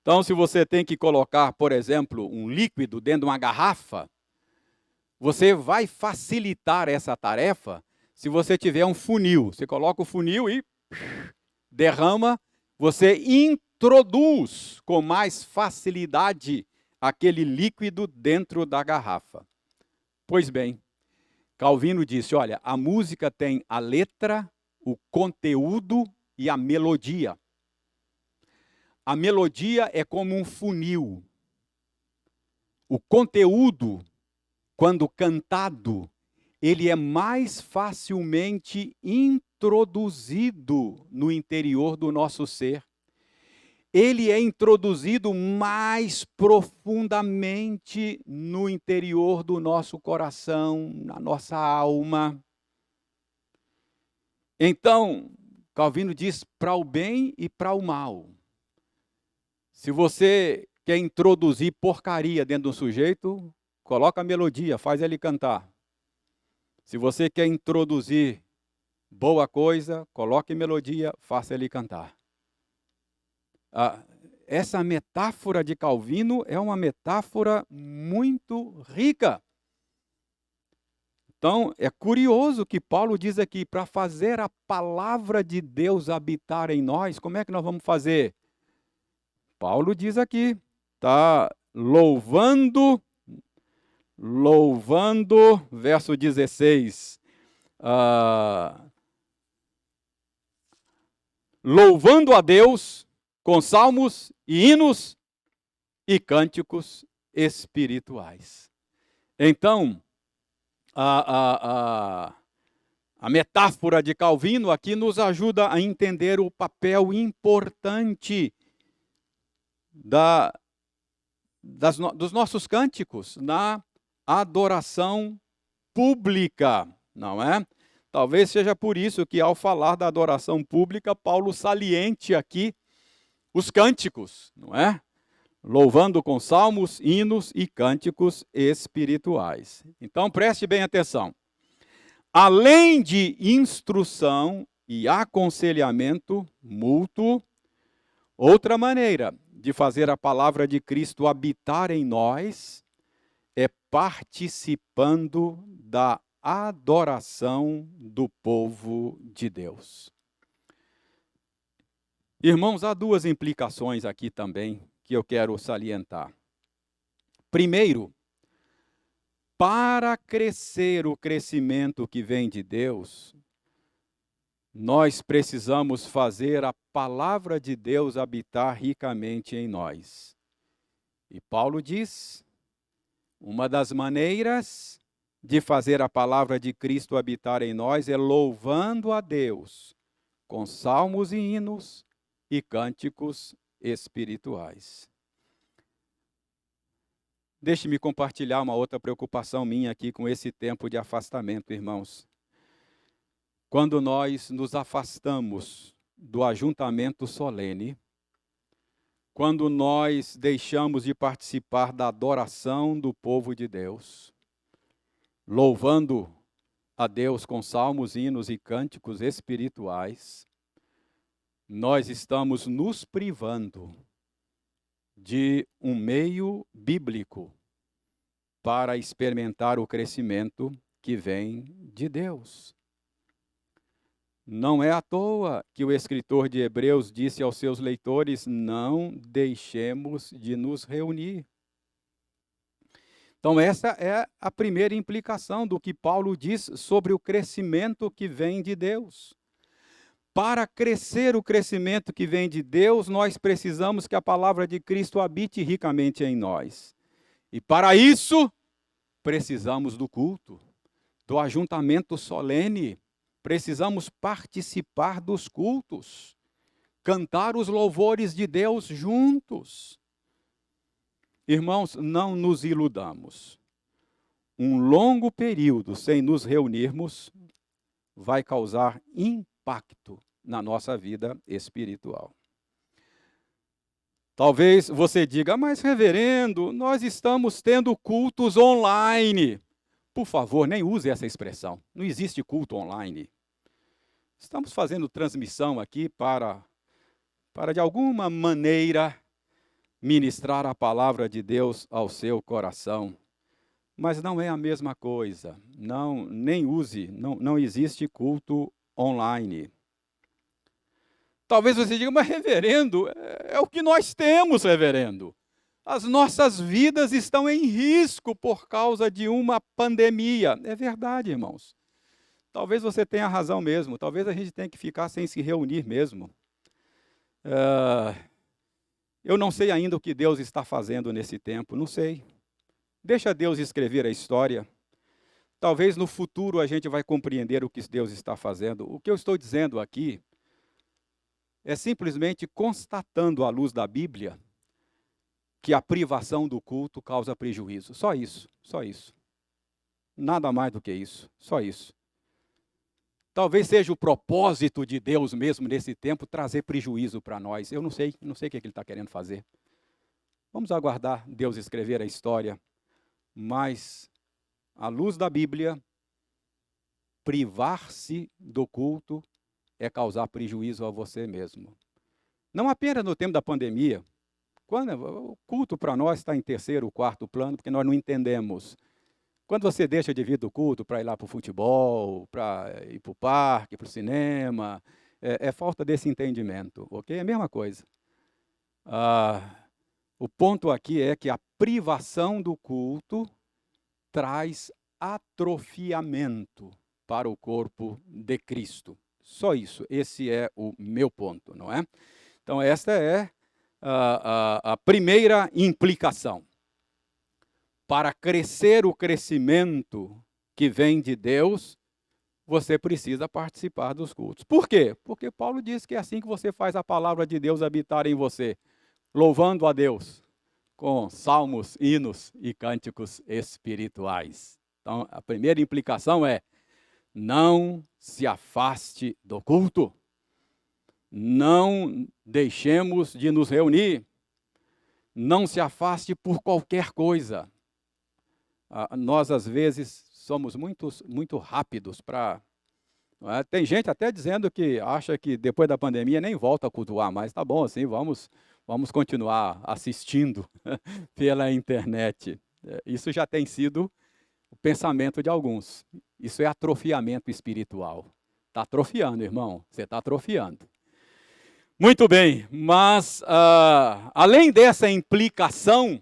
Então, se você tem que colocar, por exemplo, um líquido dentro de uma garrafa, você vai facilitar essa tarefa se você tiver um funil. Você coloca o funil e derrama, você introduz com mais facilidade aquele líquido dentro da garrafa. Pois bem, Calvino disse, olha, a música tem a letra, o conteúdo e a melodia. A melodia é como um funil. O conteúdo, quando cantado, ele é mais facilmente introduzido no interior do nosso ser. Ele é introduzido mais profundamente no interior do nosso coração, na nossa alma. Então, Calvino diz para o bem e para o mal. Se você quer introduzir porcaria dentro do sujeito, coloca a melodia, faz ele cantar. Se você quer introduzir boa coisa, coloque melodia, faça ele cantar. Essa metáfora de Calvino é uma metáfora muito rica. Então, é curioso que Paulo diz aqui, para fazer a palavra de Deus habitar em nós, como é que nós vamos fazer? Paulo diz aqui, está louvando, verso 16, louvando a Deus com salmos e hinos e cânticos espirituais. Então, a metáfora de Calvino aqui nos ajuda a entender o papel importante dos nossos cânticos na adoração pública, não é? Talvez seja por isso que, ao falar da adoração pública, Paulo saliente aqui os cânticos, não é? Louvando com salmos, hinos e cânticos espirituais. Então, preste bem atenção. Além de instrução e aconselhamento mútuo, outra maneira de fazer a palavra de Cristo habitar em nós é participando da adoração do povo de Deus. Irmãos, há duas implicações aqui também que eu quero salientar. Primeiro, para crescer o crescimento que vem de Deus, nós precisamos fazer a palavra de Deus habitar ricamente em nós. E Paulo diz, uma das maneiras de fazer a palavra de Cristo habitar em nós é louvando a Deus com salmos e hinos e cânticos espirituais. Deixe-me compartilhar uma outra preocupação minha aqui com esse tempo de afastamento, irmãos. Quando nós nos afastamos do ajuntamento solene, quando nós deixamos de participar da adoração do povo de Deus, louvando a Deus com salmos, hinos e cânticos espirituais, nós estamos nos privando de um meio bíblico para experimentar o crescimento que vem de Deus. Não é à toa que o escritor de Hebreus disse aos seus leitores, não deixemos de nos reunir. Então essa é a primeira implicação do que Paulo diz sobre o crescimento que vem de Deus. Para crescer o crescimento que vem de Deus, nós precisamos que a palavra de Cristo habite ricamente em nós. E para isso, precisamos do culto, do ajuntamento solene. Precisamos participar dos cultos, cantar os louvores de Deus juntos. Irmãos, não nos iludamos. Um longo período sem nos reunirmos vai causar impacto na nossa vida espiritual. Talvez você diga, mas reverendo, nós estamos tendo cultos online. Por favor, nem use essa expressão. Não existe culto online. Estamos fazendo transmissão aqui para de alguma maneira ministrar a palavra de Deus ao seu coração. Mas não é a mesma coisa. Não existe culto online. Talvez você diga, mas reverendo, é o que nós temos, reverendo. As nossas vidas estão em risco por causa de uma pandemia. É verdade, irmãos. Talvez você tenha razão mesmo. Talvez a gente tenha que ficar sem se reunir mesmo. Eu não sei ainda o que Deus está fazendo nesse tempo. Não sei. Deixa Deus escrever a história. Talvez no futuro a gente vai compreender o que Deus está fazendo. O que eu estou dizendo aqui é simplesmente constatando à luz da Bíblia que a privação do culto causa prejuízo. Só isso, só isso. Nada mais do que isso, só isso. Talvez seja o propósito de Deus mesmo nesse tempo trazer prejuízo para nós. Eu não sei o que Ele está querendo fazer. Vamos aguardar Deus escrever a história. Mas, à luz da Bíblia, privar-se do culto é causar prejuízo a você mesmo. Não apenas no tempo da pandemia, quando o culto para nós está em terceiro, quarto plano, porque nós não entendemos. Quando você deixa de vir do culto para ir lá para o futebol, para ir para o parque, para o cinema, é falta desse entendimento, ok? É a mesma coisa. O ponto aqui é que a privação do culto traz atrofiamento para o corpo de Cristo. Só isso, esse é o meu ponto, não é? Então, esta é a primeira implicação. Para crescer o crescimento que vem de Deus, você precisa participar dos cultos. Por quê? Porque Paulo diz que é assim que você faz a palavra de Deus habitar em você, louvando a Deus com salmos, hinos e cânticos espirituais. Então, a primeira implicação é: não se afaste do culto. Não deixemos de nos reunir. Não se afaste por qualquer coisa. Nós, às vezes, somos muito rápidos para... Tem gente até dizendo que acha que depois da pandemia nem volta a cultuar mais. Tá bom, assim, vamos continuar assistindo pela internet. Isso já tem sido o pensamento de alguns. Isso é atrofiamento espiritual. Está atrofiando, irmão. Você está atrofiando. Muito bem, mas além dessa implicação,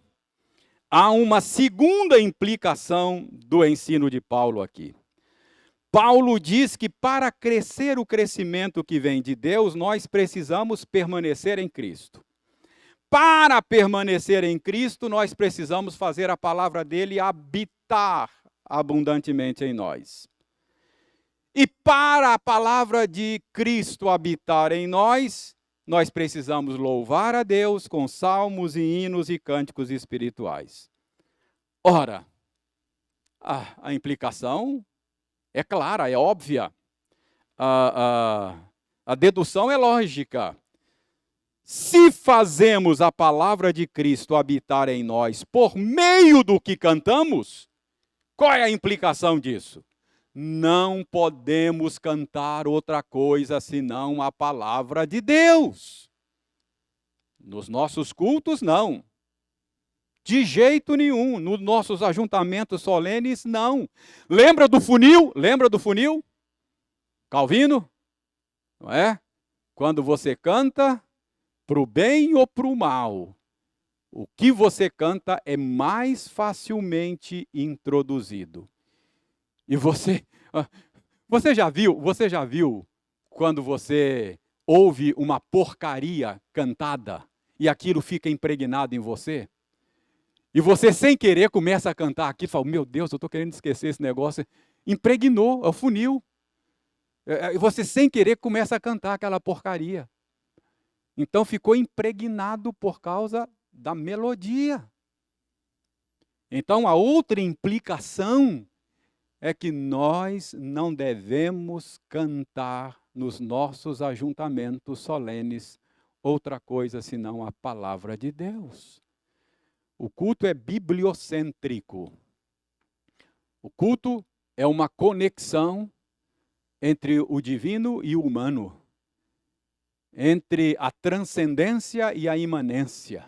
há uma segunda implicação do ensino de Paulo aqui. Paulo diz que para crescer o crescimento que vem de Deus, nós precisamos permanecer em Cristo. Para permanecer em Cristo, nós precisamos fazer a palavra dele habitar abundantemente em nós. E para a palavra de Cristo habitar em nós, nós precisamos louvar a Deus com salmos e hinos e cânticos espirituais. Ora, a implicação é clara, é óbvia. A dedução é lógica. Se fazemos a palavra de Cristo habitar em nós por meio do que cantamos, qual é a implicação disso? Não podemos cantar outra coisa senão a palavra de Deus. Nos nossos cultos, não. De jeito nenhum. Nos nossos ajuntamentos solenes, não. Lembra do funil? Lembra do funil? Calvino? Não é? Quando você canta, para o bem ou para o mal, o que você canta é mais facilmente introduzido. E você já viu quando você ouve uma porcaria cantada e aquilo fica impregnado em você? E você, sem querer, começa a cantar aquilo e fala, meu Deus, eu estou querendo esquecer esse negócio. Impregnou, é o funil. E você, sem querer, começa a cantar aquela porcaria. Então, ficou impregnado por causa da melodia. Então, a outra implicação é que nós não devemos cantar nos nossos ajuntamentos solenes outra coisa senão a palavra de Deus. O culto é bibliocêntrico. O culto é uma conexão entre o divino e o humano, entre a transcendência e a imanência,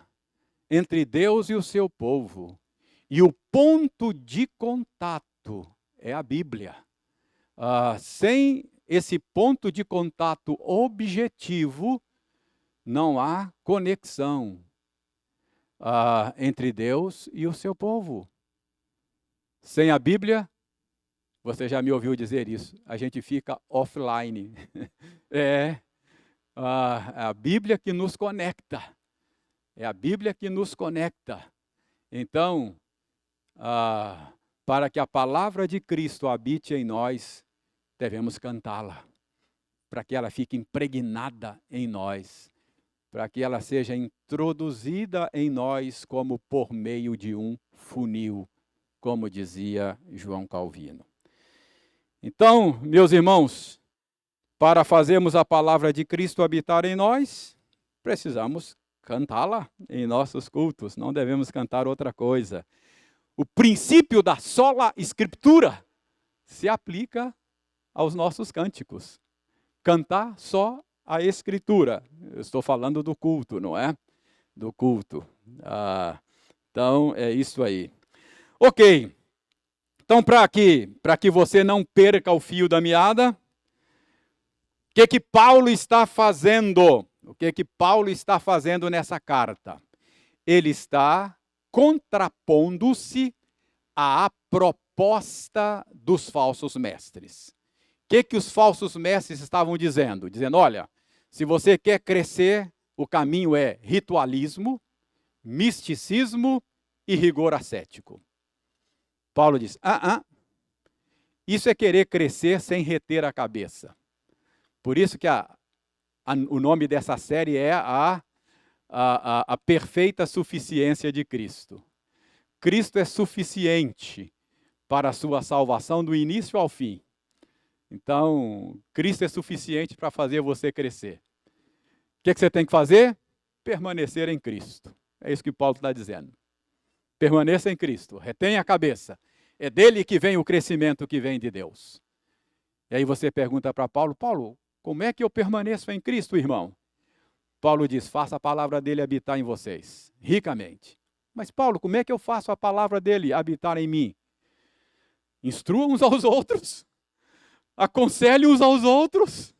entre Deus e o seu povo. E o ponto de contato é a Bíblia. Sem esse ponto de contato objetivo, não há conexão entre Deus e o seu povo. Sem a Bíblia, você já me ouviu dizer isso, a gente fica offline. É a Bíblia que nos conecta. É a Bíblia que nos conecta. Então, para que a palavra de Cristo habite em nós, devemos cantá-la, para que ela fique impregnada em nós, para que ela seja introduzida em nós como por meio de um funil, como dizia João Calvino. Então, meus irmãos, para fazermos a palavra de Cristo habitar em nós, precisamos cantá-la em nossos cultos, não devemos cantar outra coisa. O princípio da sola escritura se aplica aos nossos cânticos. Cantar só a escritura. Eu estou falando do culto, não é? Do culto. Então, é isso aí. Ok. Então, para que você não perca o fio da meada, o que Paulo está fazendo? O que Paulo está fazendo nessa carta? Ele está contrapondo-se à proposta dos falsos mestres. O que os falsos mestres estavam dizendo? Dizendo, olha, se você quer crescer, o caminho é ritualismo, misticismo e rigor ascético. Paulo diz, isso é querer crescer sem reter a cabeça. Por isso que o nome dessa série é a perfeita suficiência de Cristo. Cristo é suficiente para a sua salvação do início ao fim. Então, Cristo é suficiente para fazer você crescer. O que você tem que fazer? Permanecer em Cristo. É isso que Paulo está dizendo. Permaneça em Cristo, retenha a cabeça. É dele que vem o crescimento que vem de Deus. E aí você pergunta para Paulo, como é que eu permaneço em Cristo, irmão? Paulo diz, faça a palavra dele habitar em vocês, ricamente. Mas Paulo, como é que eu faço a palavra dele habitar em mim? Instrua uns aos outros. Aconselhe uns aos outros.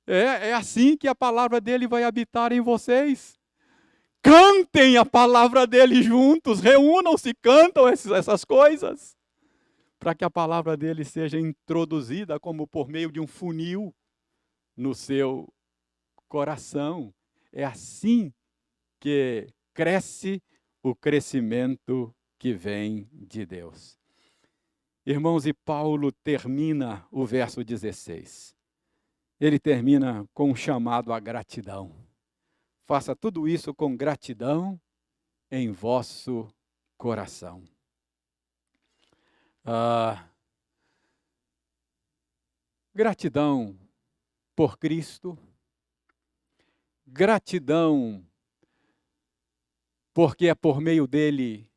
É assim que a palavra dele vai habitar em vocês. cantem a palavra dele juntos, reúnam-se, cantam essas coisas, para que a palavra dele seja introduzida como por meio de um funil no seu coração. É assim que cresce o crescimento que vem de Deus. Irmãos, e Paulo termina o verso 16. Ele termina com um chamado à gratidão. Faça tudo isso com gratidão em vosso coração. Gratidão por Cristo, gratidão porque é por meio dele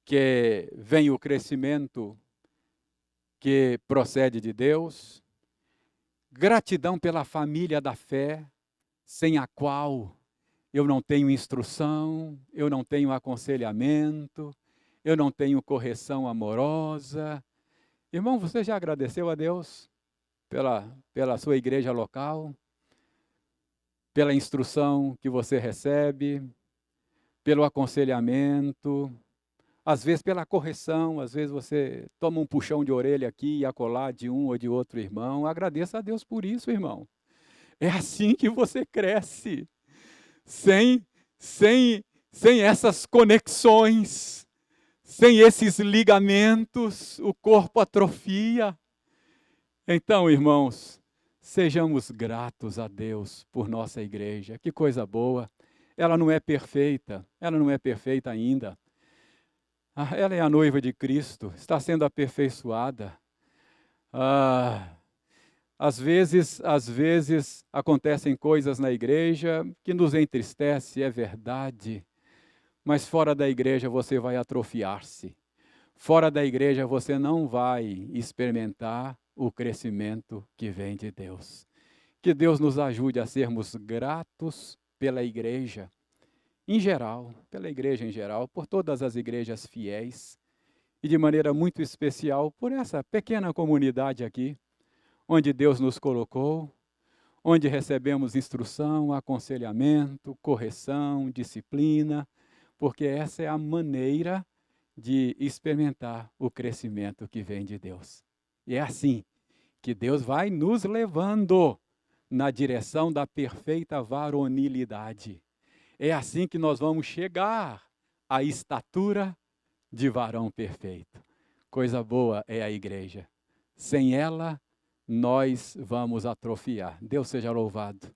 que vem o crescimento que procede de Deus, gratidão pela família da fé, sem a qual eu não tenho instrução, eu não tenho aconselhamento, eu não tenho correção amorosa. Irmão, você já agradeceu a Deus pela sua igreja local, pela instrução que você recebe, pelo aconselhamento, às vezes pela correção, às vezes você toma um puxão de orelha aqui e acolá de um ou de outro irmão. Agradeça a Deus por isso, irmão. É assim que você cresce, sem essas conexões, sem esses ligamentos, o corpo atrofia. Então, irmãos, sejamos gratos a Deus por nossa igreja. Que coisa boa. Ela não é perfeita ainda. Ela é a noiva de Cristo, está sendo aperfeiçoada. Às vezes acontecem coisas na igreja que nos entristece, é verdade. Mas fora da igreja você vai atrofiar-se. Fora da igreja você não vai experimentar o crescimento que vem de Deus. Que Deus nos ajude a sermos gratos pela igreja em geral, pela igreja em geral, por todas as igrejas fiéis e de maneira muito especial por essa pequena comunidade aqui, onde Deus nos colocou, onde recebemos instrução, aconselhamento, correção, disciplina, porque essa é a maneira de experimentar o crescimento que vem de Deus. E é assim que Deus vai nos levando na direção da perfeita varonilidade. É assim que nós vamos chegar à estatura de varão perfeito. Coisa boa é a igreja. Sem ela, nós vamos atrofiar. Deus seja louvado.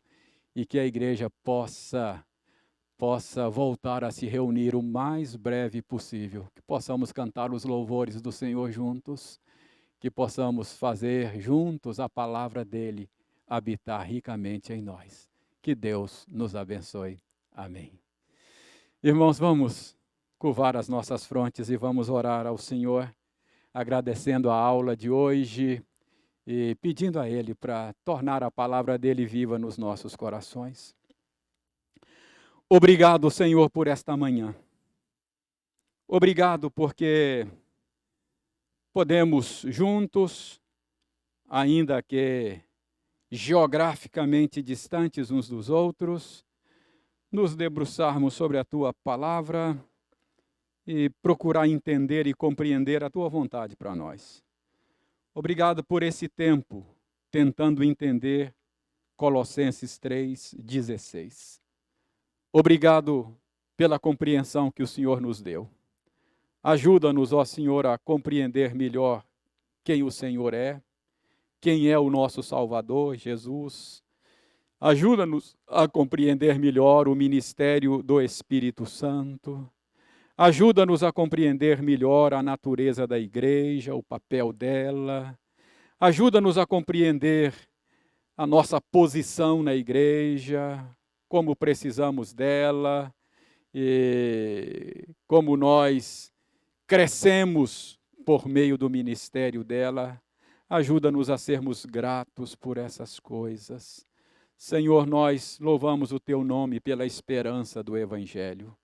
E que a igreja possa voltar a se reunir o mais breve possível. Que possamos cantar os louvores do Senhor juntos. Que possamos fazer juntos a palavra dele habitar ricamente em nós. Que Deus nos abençoe. Amém. Irmãos, vamos curvar as nossas frontes e vamos orar ao Senhor, agradecendo a aula de hoje e pedindo a Ele para tornar a palavra dele viva nos nossos corações. Obrigado, Senhor, por esta manhã. Obrigado porque podemos juntos, ainda que geograficamente distantes uns dos outros, nos debruçarmos sobre a Tua palavra e procurar entender e compreender a Tua vontade para nós. Obrigado por esse tempo, tentando entender Colossenses 3:16. Obrigado pela compreensão que o Senhor nos deu. Ajuda-nos, ó Senhor, a compreender melhor quem o Senhor é, quem é o nosso Salvador, Jesus. Ajuda-nos a compreender melhor o ministério do Espírito Santo. Ajuda-nos a compreender melhor a natureza da igreja, o papel dela. Ajuda-nos a compreender a nossa posição na igreja, como precisamos dela e como nós crescemos por meio do ministério dela. Ajuda-nos a sermos gratos por essas coisas. Senhor, nós louvamos o Teu nome pela esperança do Evangelho.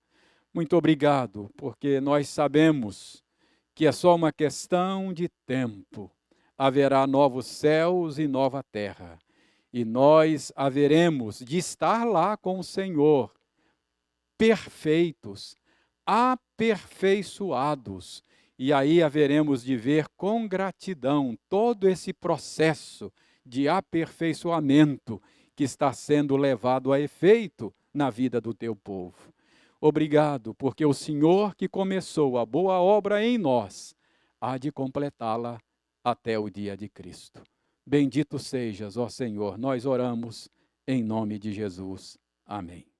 Muito obrigado, porque nós sabemos que é só uma questão de tempo. Haverá novos céus e nova terra. E nós haveremos de estar lá com o Senhor, perfeitos, aperfeiçoados. E aí haveremos de ver com gratidão todo esse processo de aperfeiçoamento que está sendo levado a efeito na vida do teu povo. Obrigado, porque o Senhor que começou a boa obra em nós, há de completá-la até o dia de Cristo. Bendito sejas, ó Senhor, nós oramos em nome de Jesus. Amém.